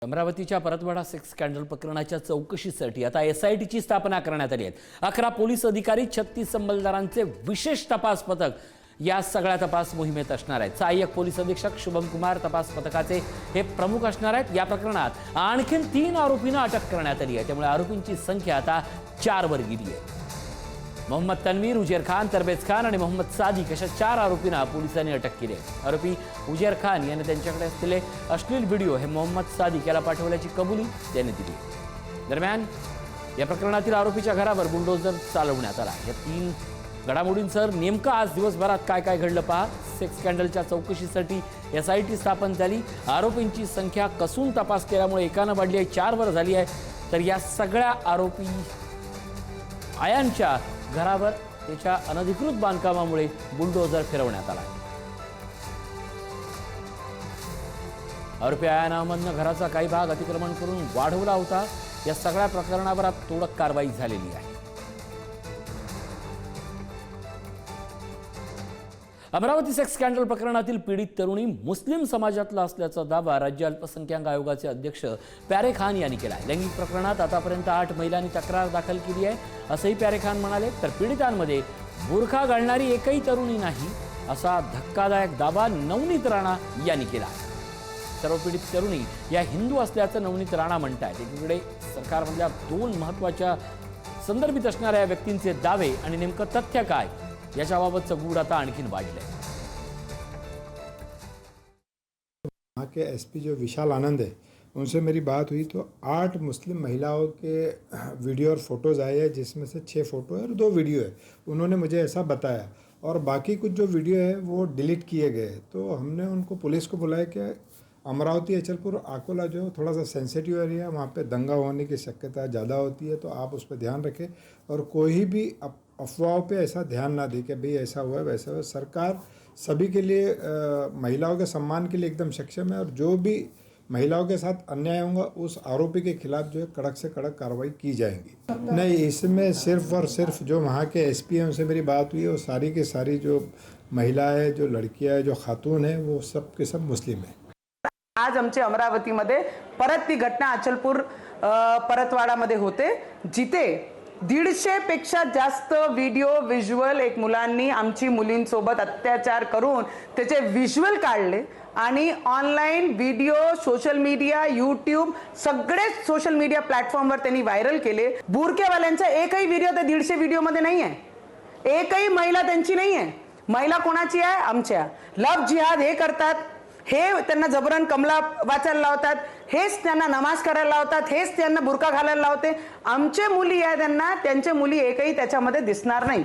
अमरावतीच्या Paratwada sex scandal प्रकरणाच्या चौकशीसाठी आता एसआयटीची स्थापना करण्यात आली आहे। 11 पोलीस अधिकारी 36 अंमलदारांचे विशेष तपास पथक या सगळ्या तपास मोहिमेत असणार आहेत। सहाय्यक पोलीस अधीक्षक शुभम कुमार तपास पथकाचे हे प्रमुख असणार आहेत। या प्रकरणात आणखीन 3 आरोपींना अटक करण्यात आली आहे, त्यामुळे आरोपींची संख्या आता 4 वर गेली आहे। मोहम्मद तन्वीर, उजेर खान, तरबेज खान आणि मोहम्मद सादिक अशा 4 आरोपींना पोलिसांनी अटक केली आहे। आरोपी उजेर खान याने त्यांच्याकडे असलेले अश्लील व्हिडिओ हे मोहम्मद सादिक याला पाठवल्याची कबुली त्याने दिली। दरम्यान या प्रकरणातील आरोपीच्या घरावर बुलडोझर चालवण्यात आला। या 3 घडामोडींसर नेमकं आज दिवसभरात काय काय घडलं पहा। सेक्स स्कॅन्डलच्या चौकशीसाठी एसआयटी स्थापन झाली। आरोपींची संख्या कसून तपास केल्यामुळे एकानं वाढली आहे, 4 वर झाली आहे। तर या सगळ्या आरोपी आयांच्या घरावर त्याच्या अनधिकृत बांधकामामुळे बुलडोझर फिरवण्यात आला। आरोपी आयान अहमदनं घराचा काही भाग अतिक्रमण करून वाढवला होता। या सगळ्या प्रकरणावर तोडक कारवाई झालेली आहे। अमरावती सेक्स स्कॅन्डल प्रकरणातील पीडित तरुणी मुस्लिम समाजातला असल्याचा दावा राज्य अल्पसंख्याक आयोगाचे अध्यक्ष प्यारे खान यांनी केला आहे। लैंगिक प्रकरणात आतापर्यंत 8 महिलांनी तक्रार दाखल केली आहे, असंही प्यारे खान म्हणाले। तर पीडितांमध्ये बुरखा घालणारी एकही तरुणी नाही, असा धक्कादायक दावा नवनीत राणा यांनी केला। सर्व पीडित तरुणी या हिंदू असल्याचं नवनीत राणा म्हणतात। एकीकडे सरकारमधल्या 2 महत्त्वाच्या संदर्भित असणाऱ्या व्यक्तींचे दावे आणि नेमकं तथ्य काय याच्याबाबतचं गूढ आता आणखीन वाढलंय। वहाँ के एसपी जो विशाल आनंद है, उनसे मेरी बात हुई तो 8 मुस्लिम महिलाओं के वीडियो और फोटोज़ आए हैं, जिसमें से 6 फोटो है और 2 वीडियो है। उन्होंने मुझे ऐसा बताया और बाकी कुछ जो वीडियो है वो डिलीट किए गए। तो हमने उनको पुलिस को बुलाया कि अमरावती, अचलपुर, आकोला जो थोड़ा सा सेंसिटिव एरिया है, वहाँ पे दंगा होने की शक्यता ज़्यादा होती है, तो आप उस पर ध्यान रखें और कोई भी अफवाहों पे ऐसा ध्यान ना दे कि भाई ऐसा हुआ है वैसा हुआ। सरकार सभी के लिए महिलाओं के सम्मान के लिए एकदम सक्षम है और जो भी महिलाओं के साथ अन्याय होगा उस आरोपी के खिलाफ जो है कड़क से कड़क कार्रवाई की जाएगी। नहीं, इसमें सिर्फ और सिर्फ जो वहाँ के एसपी हैं उनसे मेरी बात हुई है, वो सारी की सारी जो महिलाएं, जो लड़कियां हैं, जो खातून हैं, वो सब के सब मुस्लिम हैं। आज आमच्या अमरावतीमध्ये परत ती घटना अचलपूर परतवाडामध्ये होते, जिथे 150 पेक्षा जास्त व्हिडिओ व्हिज्युअल एक मुलांनी आमची मुलींसोबत अत्याचार करून त्याचे व्हिज्युअल काढले आणि online video social media YouTube सगळेच सोशल मीडिया प्लॅटफॉर्मवर त्यांनी व्हायरल केले। बुरकेवाल्यांचा एकही व्हिडिओ त्या 150 व्हिडिओमध्ये नाही आहे। एकही महिला त्यांची नाही आहे। महिला कोणाची आहे? आमच्या। लव जिहाद हे करतात, हे त्यांना जबरन कमला वाचायला लावतात, हेच त्यांना नमाज करायला लावतात, हेच त्यांना बुरका घालायला लावते। आमचे मुली आहे त्यांना, त्यांचे मुली एकही त्याच्यामध्ये दिसणार नाही।